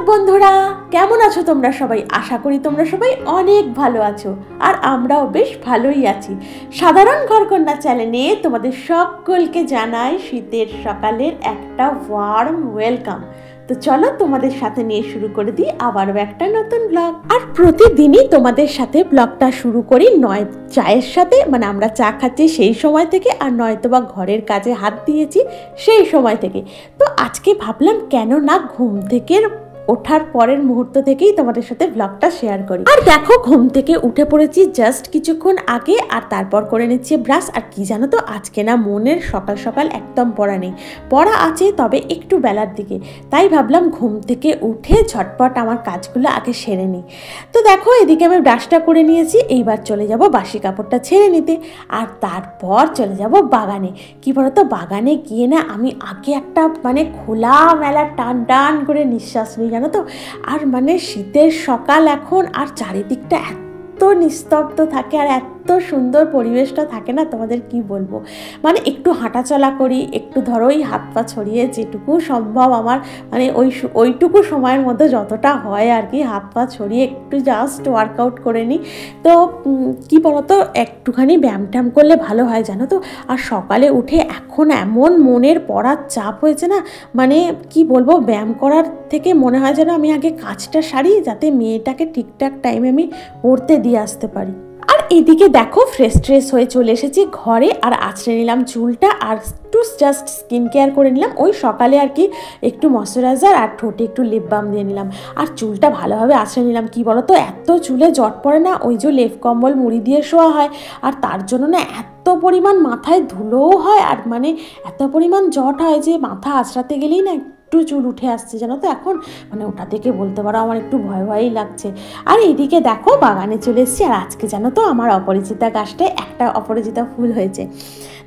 বন্ধুরা, কেমন আছো তোমরা সবাই? আশা করি তোমরা সবাই অনেক ভালো আছো, আর আমরাও বেশ ভালোই আছি। সাধারণ ঘরকন্যা চ্যানেলে তোমাদের সকলকে জানাই শীতের সকালের একটা ওয়ার্ম ওয়েলকাম। তো চলো তোমাদের সাথে নিয়ে শুরু করে দিই আবারও একটা নতুন ব্লগ। আর প্রতিদিনই তোমাদের সাথে ব্লগটা শুরু করি নয় চায়ের সাথে, মানে আমরা চা খাচ্ছি সেই সময় থেকে, আর নয়তোবা ঘরের কাজে হাত দিয়েছি সেই সময় থেকে। তো আজকে ভাবলাম কেন না ঘুম থেকে ওঠার পরের মুহূর্ত থেকেই তোমাদের সাথে ব্লগটা শেয়ার করি। আর দেখো, ঘুম থেকে উঠে পড়েছি জাস্ট কিছুক্ষণ আগে, আর তারপর করে নিচ্ছি ব্রাশ। আর কি জানো তো, আজকে না মনের সকাল সকাল একদম পড়া নেই, পড়া আছে তবে একটু বেলার দিকে। তাই ভাবলাম ঘুম থেকে উঠে ঝটপট আমার কাজগুলো আগে সেরে নিই। তো দেখো, এদিকে আমি ব্রাশটা করে নিয়েছি, এইবার চলে যাব বাসি কাপড়টা ছেড়ে নিতে, আর তারপর চলে যাব বাগানে। কি বলতো, বাগানে গিয়ে না আমি আগে একটা মানে খোলা মেলা টান টান করে নিঃশ্বাস নিই, জানো তো। আর মানে শীতের সকাল এখন, আর চারিদিকটা এত নিস্তব্ধ থাকে আর এত সুন্দর পরিবেশটা থাকে না, তোমাদের কি বলবো। মানে একটু হাঁটাচলা করি, একটু ধরো ওই হাত পা ছড়িয়ে যেটুকু সম্ভব আমার মানে ওইটুকু সময়ের মধ্যে যতটা হয় আর কি, হাত পা ছড়িয়ে একটু জাস্ট ওয়ার্কআউট করে নিই। তো কি বলতো, একটুখানি ব্যায়াম ট্যায়াম করলে ভালো হয়, জানো তো। আর সকালে উঠে এখন এমন মনের পড়ার চাপ হয়েছে না, মানে কি বলবো, ব্যায়াম করার থেকে মনে হয় যেন আমি আগে কাজটা সারি, যাতে মেয়েটাকে ঠিকঠাক টাইমে আমি পড়তে দিয়ে আসতে পারি। আর এদিকে দেখো, ফ্রেশ ট্রেশ হয়ে চলে এসেছি ঘরে, আর আঁচড়ে নিলাম চুলটা, আর একটু জাস্ট স্কিন কেয়ার করে নিলাম ওই সকালে আর কি, একটু ময়শ্চারাইজার আর ঠোঁটে একটু লিপ বাম দিয়ে নিলাম। আর চুলটা ভালোভাবে আঁচড়ে নিলাম। কি বলতো, এত চুলে জট পড়ে না, ওই যে লেপ কম্বল মুড়ি দিয়ে শোয়া হয়, আর তার জন্য না এত পরিমাণ মাথায় ধুলোও হয়, আর মানে এত পরিমাণ জট হয় যে মাথা আঁচড়াতে গেলেই না একটু চুল উঠে আসছে, জানো তো। এখন মানে ওটা থেকে বলতে পারো আমার একটু ভয় ভয়ই লাগছে। আর এইদিকে দেখো, বাগানে চলে এসেছি, আর আজকে জানো তো আমার অপরাজিতা গাছটায় একটা অপরাজিতা ফুল হয়েছে।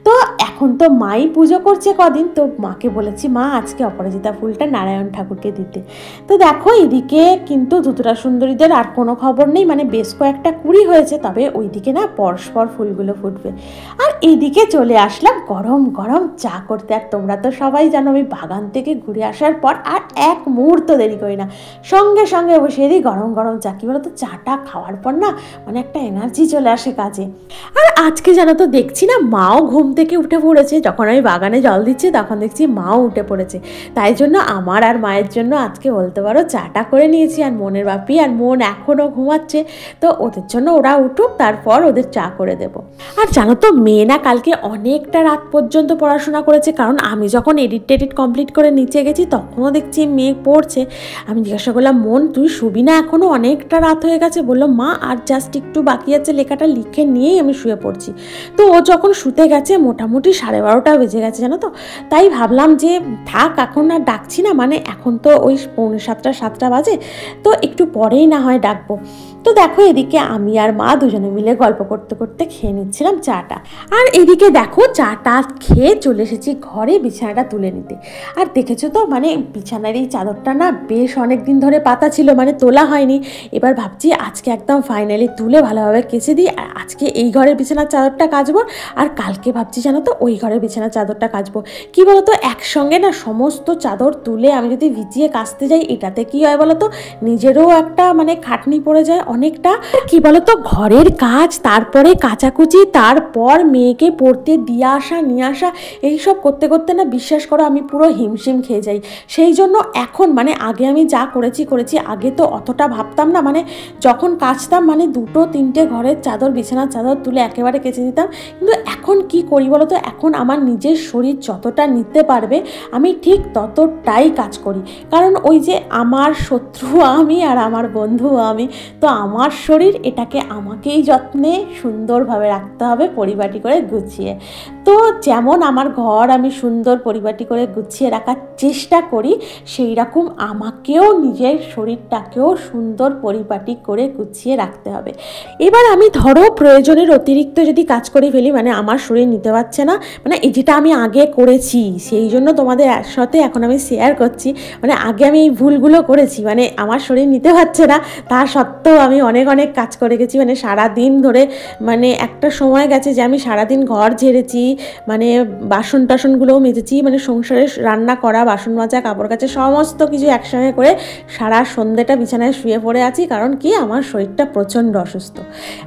তো এখন তো মাই পুজো করছে কদিন, তো মাকে বলেছি মা আজকে অপরাজিতা ফুলটা নারায়ণ ঠাকুরকে দিতে। তো দেখো, এদিকে কিন্তু ধুতুরা সুন্দরীদের আর কোনো খবর নেই, মানে বেশ কয়েকটা কুড়ি হয়েছে, তবে ওইদিকে না পরস্পর ফুলগুলো ফুটবে। আর এইদিকে চলে আসলাম গরম গরম চা করতে। আর তোমরা তো সবাই জানো আমি বাগান থেকে ঘুরে আসার পর আর এক মুহূর্ত দেরি করি না, সঙ্গে সঙ্গে বসিয়ে দিই গরম গরম চা। কি বলতো, চাটা খাওয়ার পর না মানে একটা এনার্জি চলে আসে কাজে। আর আজকে জানো তো, দেখছি না মাও ঘুম থেকে উঠে পড়েছে। যখন আমি বাগানে জল দিচ্ছি তখন দেখছি মাও উঠে পড়েছে, তাই জন্য আমার আর মায়ের জন্য আজকে বলতে পারো চাটা করে নিয়েছি। আর মনের বাপি আর মন এখনও ঘুমাচ্ছে, তো ওদের জন্য ওরা উঠুক, তারপর ওদের চা করে দেব। আর জানো তো, মেয়ে না কালকে অনেকটা রাত পর্যন্ত পড়াশোনা করেছে, কারণ আমি যখন এডিট কমপ্লিট করে নিচে গেছি তখনও দেখছি মেয়ে পড়ছে। আমি জিজ্ঞাসা করলাম, মন তুই শুবি না এখনও? অনেকটা রাত হয়ে গেছে। বললো মা আর জাস্ট একটু বাকি আছে, লেখাটা লিখে নিয়েই আমি শুয়ে পড়ছি। তো ও যখন শুতে গেছে মোটামুটি 12:30 বেজে গেছে, জানো তো। তাই ভাবলাম যে থাক, এখন আর ডাকছি না, মানে এখন তো ওই 6:45-7টা বাজে, তো একটু পরেই না হয় ডাকবো। তো দেখো, এদিকে আমি আর মা দুজনে মিলে গল্প করতে করতে খেয়ে নিচ্ছিলাম চাটা। আর এদিকে দেখো, চাটা খেয়ে চলে এসেছি ঘরে বিছানাটা তুলে নিতে। আর দেখেছো তো, মানে বিছানার এই চাদরটা না বেশ অনেক দিন ধরে পাতা ছিল, মানে তোলা হয়নি। এবার ভাবছি আজকে একদম ফাইনালি তুলে ভালোভাবে কেচে দিই। আর আজকে এই ঘরের বিছানার চাদরটা কাচবো, আর কালকে ভাবছি জানো তো ওই ঘরের বিছানার চাদরটা কাচবো। কি বলতো, একসঙ্গে না সমস্ত চাদর তুলে আমি যদি ভিজিয়ে কাচতে যাই, এটাতে কি হয় বলতো, নিজেরও একটা মানে খাটনি পড়ে যায় অনেকটা। কি বলতো, ঘরের কাজ, তারপরে কাচাকুচি, তারপর মেয়েকে পড়তে দিয়ে আসা নিয়ে আসা, এইসব করতে করতে না বিশ্বাস করো আমি পুরো হিমশিম খেয়ে যাই। সেই জন্য এখন মানে আগে আমি যা করেছি, আগে তো অতটা ভাবতাম না, মানে যখন কাচতাম মানে 2-3টে ঘরের চাদর, বিছানার চাদর তুলে একেবারে কেচে দিতাম। কিন্তু এখন কি করি বলতো, এখন আমার নিজের শরীর যতটা নিতে পারবে আমি ঠিক ততটাই কাজ করি। কারণ ওই যে আমার শত্রু আমি আর আমার বন্ধু আমি, তো আমার শরীর, এটাকে আমাকেই যত্নে সুন্দরভাবে রাখতে হবে, পরিপাটি করে গুছিয়ে। তো যেমন আমার ঘর আমি সুন্দর পরিপাটি করে গুছিয়ে রাখার চেষ্টা করি, সেই রকম আমাকেও নিজের শরীরটাকেও সুন্দর পরিপাটি করে গুছিয়ে রাখতে হবে। এবার আমি ধরো প্রয়োজনের অতিরিক্ত যদি কাজ করে ফেলি, মানে আমার শরীর নিতে পারছে না, মানে যেটা আমি আগে করেছি সেই জন্য তোমাদের সাথে এখন আমি শেয়ার করছি। মানে আগে আমি এই ভুলগুলো করেছি, মানে আমার শরীর নিতে পারছে না, তা সত্ত্বেও আমি আমি অনেক অনেক কাজ করে গেছি, মানে সারাদিন ধরে, মানে একটা সময় গেছে যে আমি সারাদিন ঘর ঝেড়েছি, মানে বাসন টাসনগুলোও মেজেছি, মানে সংসারে রান্না করা, বাসন মাজা, কাপড় কাচা সমস্ত কিছু একসঙ্গে করে সারা সন্ধ্যেটা বিছানায় শুয়ে পড়ে আছি। কারণ কি, আমার শরীরটা প্রচণ্ড অসুস্থ।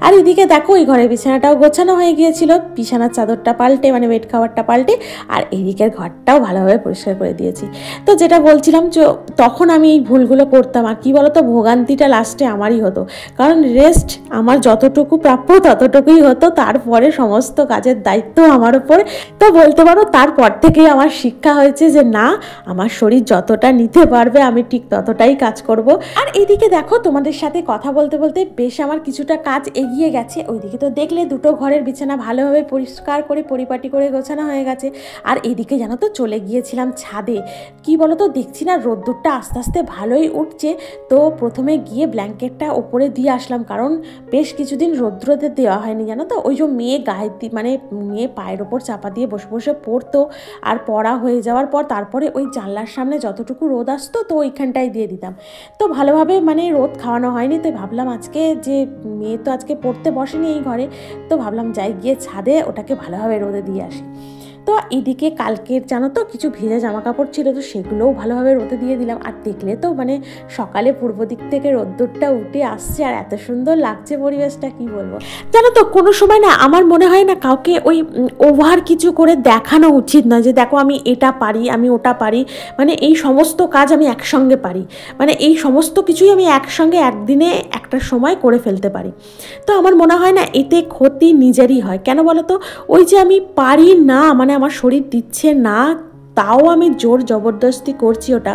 আর এদিকে দেখো ওই ঘরের বিছানাটাও গোছানো হয়ে গিয়েছিল, বিছানার চাদরটা পাল্টে, মানে বেড খাবারটা পাল্টে, আর এদিকের ঘরটাও ভালোভাবে পরিষ্কার করে দিয়েছি। তো যেটা বলছিলাম যে তখন আমি এই ভুলগুলো করতাম, আর কি বলতো, ভোগান্তিটা লাস্টে আমারই হতো, কারণ রেস্ট আমার যতটুকু প্রাপ্য ততটুকুই হতো, তারপরে সমস্ত কাজের দায়িত্ব আমার উপর। তো বলতে পারো তারপর থেকেই আমার শিক্ষা হয়েছে যে না, আমার শরীর যতটা নিতে পারবে আমি ঠিক ততটাই কাজ করব। আর এদিকে দেখো তোমাদের সাথে কথা বলতে বলতে বেশ আমার কিছুটা কাজ এগিয়ে গেছে। ওইদিকে তো দেখলে দুটো ঘরের বিছানা ভালোভাবে পরিষ্কার করে পরিপাটি করে গোছানো হয়ে গেছে। আর এদিকে জানো তো চলে গিয়েছিলাম ছাদে। কি বলো তো, দেখছি না রোদ্দুরটা আস্তে আস্তে ভালোই উঠছে, তো প্রথমে গিয়ে ব্ল্যাঙ্কেটটা ওপরে দিয়ে আসলাম, কারণ বেশ কিছুদিন রৌদ্রতে দেওয়া হয়নি জানো তো। ওই যে মেয়ে গায়ে মানে মেয়ে পায়ের ওপর চাপা দিয়ে বসে বসে পড়তো, আর পড়া হয়ে যাওয়ার পর তারপরে ওই জানলার সামনে যতটুকু রোদ আসতো তো ওইখানটায় দিয়ে দিতাম। তো ভালোভাবে মানে রোদ খাওয়ানো হয়নি, তো ভাবলাম আজকে যে মেয়ে তো আজকে পড়তে বসেনি এই ঘরে, তো ভাবলাম যাই গিয়ে ছাদে ওটাকে ভালোভাবে রোদে দিয়ে আসি। তো এদিকে কালকের জানো তো কিছু ভেজা জামা কাপড় ছিল, তো সেগুলোও ভালোভাবে রোদে দিয়ে দিলাম। আর দেখলে তো মানে সকালে পূর্ব দিক থেকে রোদ্দুরটা উঠে আসছে, আর এত সুন্দর লাগছে পরিবেশটা, কি বলবো। জানো তো কোনো সময় না আমার মনে হয় না কাউকে ওই ওভার কিছু করে দেখানো উচিত নয় যে দেখো আমি এটা পারি, আমি ওটা পারি, মানে এই সমস্ত কাজ আমি একসঙ্গে পারি, মানে এই সমস্ত কিছুই আমি একসঙ্গে একদিনে একটা সময় করে ফেলতে পারি। তো আমার মনে হয় না এতে ক্ষতি নিজেরই হয়। কেন বলো তো, ওই যে আমি পারি না, মানে আমার শরীর দিচ্ছে না, তাও আমি জোর জবরদস্তি করছি ওটা,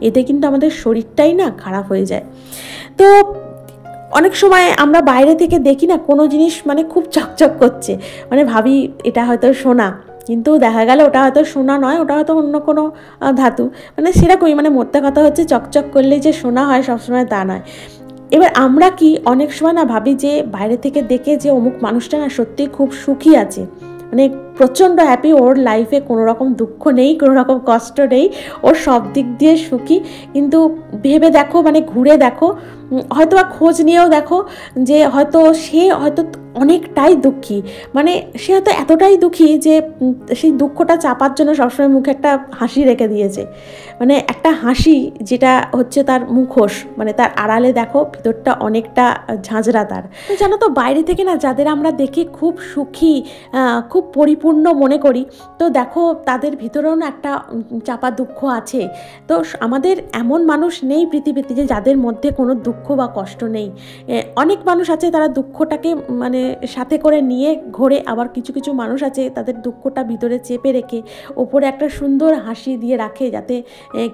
এতে কিন্তু আমাদের শরীরটাই না খারাপ হয়ে যায়। তো অনেক সময় আমরা বাইরে থেকে দেখি না কোনো জিনিস মানে খুব চকচক করছে, মানে ভাবি এটা হয়তো সোনা, কিন্তু দেখা গেল ওটা হয়তো সোনা নয়, ওটা হয়তো অন্য কোনো ধাতু, মানে সেরকমই, মানে মোদ্দা কথা হচ্ছে চকচক করলে যে সোনা হয় সবসময় তা নয়। এবার আমরা কি অনেক সময় না ভাবি যে বাইরে থেকে দেখে যে অমুক মানুষটা না সত্যি খুব সুখী আছে, মানে প্রচণ্ড হ্যাপি, ওর লাইফে কোনো রকম দুঃখ নেই, কোনো রকম কষ্ট নেই, ওর সব দিক দিয়ে সুখী। কিন্তু ভেবে দেখো, মানে ঘুরে দেখো, হয়তো বা খোঁজ নিয়েও দেখো যে হয়তো সে হয়তো অনেকটাই দুঃখী, মানে সে হয়তো এতটাই দুঃখী যে সেই দুঃখটা চাপার জন্য সবসময় মুখে একটা হাসি রেখে দিয়েছে, মানে একটা হাসি যেটা হচ্ছে তার মুখোশ, মানে তার আড়ালে দেখো ভিতরটা অনেকটা ঝাঁঝরা তার। তো জানো তো বাইরে থেকে না যাদের আমরা দেখি খুব সুখী, খুব পরিপূর্ণ মনে করি, তো দেখো তাদের ভিতরেও না একটা চাপা দুঃখ আছে। তো আমাদের এমন মানুষ নেই পৃথিবীতে যে যাদের মধ্যে কোনো দুঃখ বা কষ্ট নেই। অনেক মানুষ আছে তারা দুঃখটাকে মানে সাথে করে নিয়ে ঘোরে, আবার কিছু কিছু মানুষ আছে তাদের দুঃখটা ভিতরে চেপে রেখে ওপরে একটা সুন্দর হাসি দিয়ে রাখে, যাতে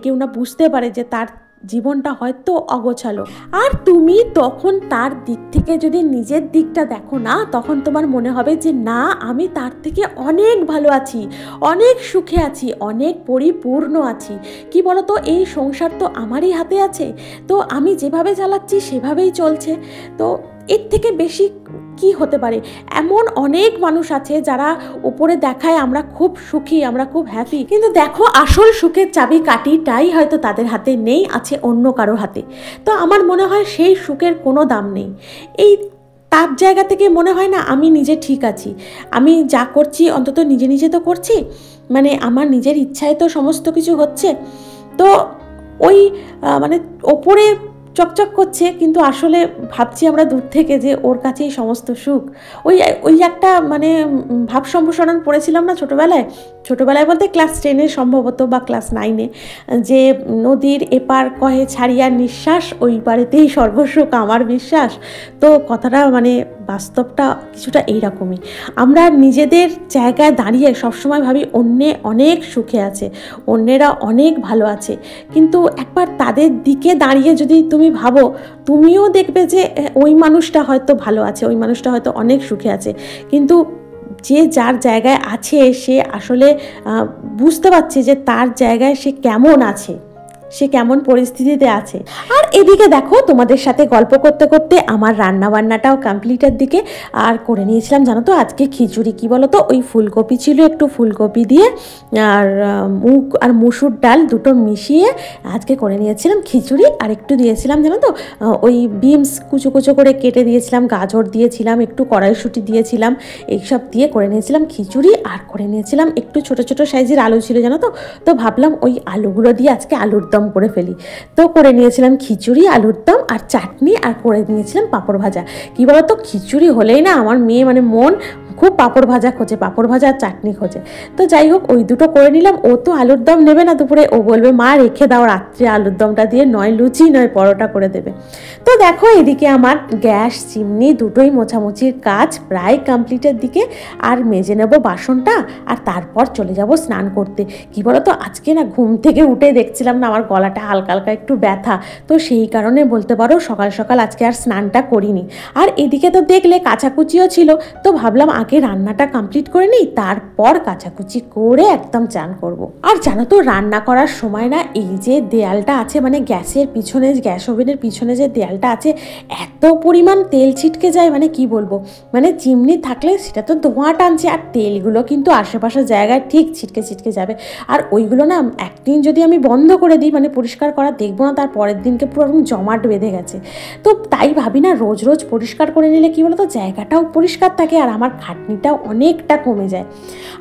কেউ না বুঝতে পারে যে তার জীবনটা হয়তো অগোছালো। আর তুমি তখন তার দিক থেকে যদি নিজের দিকটা দেখো না, তখন তোমার মনে হবে যে না, আমি তার থেকে অনেক ভালো আছি, অনেক সুখে আছি, অনেক পরিপূর্ণ আছি। কি বলতো, এই সংসার তো আমারই হাতে আছে, তো আমি যেভাবে চালাচ্ছি সেভাবেই চলছে, তো এর থেকে বেশি কি হতে পারে। এমন অনেক মানুষ আছে যারা উপরে দেখায় আমরা খুব সুখী, আমরা খুব হ্যাপি, কিন্তু দেখো আসল সুখের চাবি কাঠিটাই হয়তো তাদের হাতে নেই, আছে অন্য কারোর হাতে। তো আমার মনে হয় সেই সুখের কোনো দাম নেই। এই তার জায়গা থেকে মনে হয় না আমি নিজে ঠিক আছি, আমি যা করছি অন্তত নিজে নিজে তো করছি, মানে আমার নিজের ইচ্ছায় তো সমস্ত কিছু হচ্ছে। তো ওই মানে ওপরে চকচক করছে, কিন্তু আসলে ভাবছি আমরা দূর থেকে যে ওর কাছেই সমস্ত সুখ। ওই ওই একটা মানে ভাব সম্প্রসারণ পড়েছিলাম না ছোটোবেলায় বলতে ক্লাস 10-এ সম্ভবত বা ক্লাস 9-এ, যে নদীর এপার কহে ছাড়িয়ার নিঃশ্বাস, ওই পারেতেই সর্বসুখ আমার বিশ্বাস। তো কথাটা মানে বাস্তবটা কিছুটা এইরকমই। আমরা নিজেদের জায়গায় দাঁড়িয়ে সবসময় ভাবি অন্যে অনেক সুখে আছে, অন্যেরা অনেক ভালো আছে, কিন্তু একবার তাদের দিকে দাঁড়িয়ে যদি তুমি ভাবো, তুমিও দেখবে যে ওই মানুষটা হয়তো ভালো আছে, ওই মানুষটা হয়তো অনেক সুখে আছে, কিন্তু যে যার জায়গায় আছে সে আসলে বুঝতে পারছে যে তার জায়গায় সে কেমন আছে, সে কেমন পরিস্থিতিতে আছে। আর এদিকে দেখো তোমাদের সাথে গল্প করতে করতে আমার রান্না বান্নাটাও কমপ্লিটের দিকে। আর করে নিয়েছিলাম জানো তো আজকে খিচুড়ি, কি বলো তো, ওই ফুলকপি ছিল, একটু ফুলকপি দিয়ে আর মুগ আর মুসুর ডাল দুটো মিশিয়ে আজকে করে নিয়েছিলাম খিচুড়ি। আর একটু দিয়েছিলাম জানো তো ওই বিনস কুচো কুচো করে কেটে দিয়েছিলাম, গাজর দিয়েছিলাম, একটু কড়াইশুঁটি দিয়েছিলাম, এইসব দিয়ে করে নিয়েছিলাম খিচুড়ি। আর করে নিয়েছিলাম একটু ছোট ছোট সাইজের আলু ছিল জানো তো, তো ভাবলাম ওই আলুগুলো দিয়ে আজকে আলুর দম করে ফেলি। তো করে নিয়েছিলাম খিচুড়ি, আলুর দম আর চাটনি, আর করে নিয়েছিলাম পাঁপড় ভাজা। কী বলো তো, খিচুড়ি হলেই না আমার মেয়ে মানে মন খুব পাঁপড় ভাজা খোঁজে, পাঁপড় ভাজা আর চাটনি খোঁজে। তো যাই হোক ওই দুটো করে নিলাম। ও তো আলুর দম নেবে না দুপুরে, ও বলবে মা রেখে দাও, রাত্রে আলুর দমটা দিয়ে নয় লুচি নয় পরোটা করে দেবে। তো দেখো এদিকে আমার গ্যাস চিমনি দুটোই মোছামুছির কাজ প্রায় কমপ্লিটের দিকে। আর মেজে নেব বাসনটা, আর তারপর চলে যাব স্নান করতে। কি বলো তো আজকে না ঘুম থেকে উঠে দেখছিলাম না আমার গলাটা হালকা হালকা একটু ব্যথা, তো সেই কারণে বলতে পারো সকাল সকাল আজকে আর স্নানটা করিনি। আর এদিকে তো দেখলে কাচাকুচিও ছিল, তো ভাবলাম আগে রান্নাটা কমপ্লিট করে নিই, তারপর কাচাকুচি করে একদম চান করব। আর জানো তো রান্না করার সময় না এই যে দেয়ালটা আছে মানে গ্যাসের পিছনে, গ্যাস ওভেনের পিছনে যে দেয়ালটা আছে, এত পরিমাণ তেল ছিটকে যায় মানে কি বলবো। মানে চিমনি থাকলে সেটা তো ধোঁয়া টানছে, আর তেলগুলো কিন্তু আশেপাশের জায়গায় ঠিক ছিটকে ছিটকে যাবে। আর ওইগুলো না একদিন যদি আমি বন্ধ করে দিই মানে পরিষ্কার করা, দেখবো না তার পরের দিনকে পুরো একদম জমাট বেঁধে গেছে। তো তাই ভাবি না রোজ রোজ পরিষ্কার করে নিলে কি বলতো জায়গাটাও পরিষ্কার থাকে আর আমার খাটনিটাও অনেকটা কমে যায়।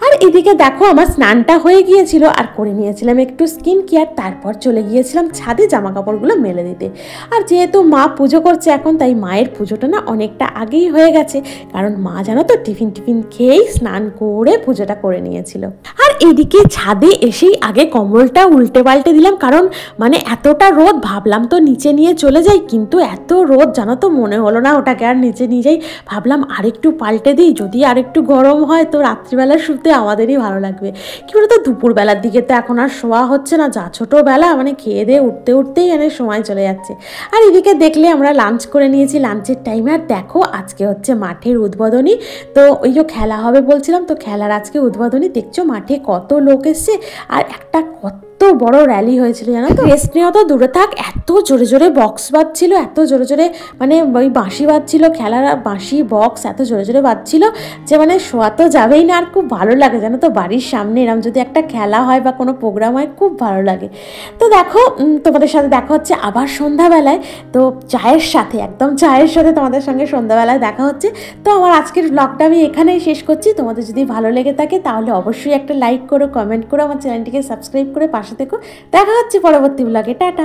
আর এদিকে দেখো আমার স্নানটা হয়ে গিয়েছিল, আর করে নিয়েছিলাম একটু স্কিন কেয়ার, তারপর চলে গিয়েছিলাম ছাদে জামা কাপড়গুলো মেলে দিতে। আর যেহেতু মা পুজো করছে এখন, তাই মায়ের পুজোটা না অনেকটা আগেই হয়ে গেছে, কারণ মা জানো তো টিফিন খেয়েই স্নান করে পুজোটা করে নিয়েছিল। আর এদিকে ছাদে এসেই আগে কম্বলটা উল্টে পাল্টে দিলাম, কারণ মানে এতটা রোদ, ভাবলাম তো নিচে নিয়ে চলে যাই, কিন্তু এত রোদ জানো তো মনে হলো না ওটাকে আর নিচে নিয়ে যাই। ভাবলাম আরেকটু পাল্টে দিই, যদি আরেকটু গরম হয় তো রাত্রিবেলা শুতে আমাদেরই ভালো লাগবে। কি বলতো দুপুরবেলার দিকে তো এখন আর শোয়া হচ্ছে না, যা ছোটোবেলা মানে খেয়ে দিয়ে উঠতেই অনেক সময় চলে যাচ্ছে। আর এদিকে দেখলে আমরা লাঞ্চ করে নিয়েছি, লাঞ্চের টাইমে। আর দেখো আজকে হচ্ছে মাঠের উদ্বোধনী, তো ওই যে খেলা হবে বলছিলাম, তো খেলার আজকে উদ্বোধনী। দেখছো মাঠে কত লোক এসছে, আর একটা কত বড় র্যালি হয়েছিল জানো তো। রেস্ট নেওয়া তো দূরে থাক, এত জোরে জোরে বক্স বাজছিল, এত জোরে জোরে মানে ওই বাঁশি বাজছিল, খেলার বাঁশি বক্স এত জোরে জোরে বাজছিল যে মানে শোয়া তো যাবেই না। আর খুব ভালো লাগে জানো তো বাড়ির সামনে এরকম যদি একটা খেলা হয় বা কোনো প্রোগ্রাম হয়, খুব ভালো লাগে। তো দেখো তোমাদের সাথে দেখা হচ্ছে আবার সন্ধ্যাবেলায়, তো চায়ের সাথে, একদম চায়ের সাথে তোমাদের সঙ্গে সন্ধ্যাবেলায় দেখা হচ্ছে। তো আমার আজকের ব্লগটা আমি এখানেই শেষ করছি। তোমাদের যদি ভালো লেগে থাকে তাহলে অবশ্যই একটা লাইক করো, কমেন্ট করো, আমার চ্যানেলটিকে সাবস্ক্রাইব করে পাশে থেকো। দেখা হচ্ছে পরবর্তী ব্লগে। টাটা।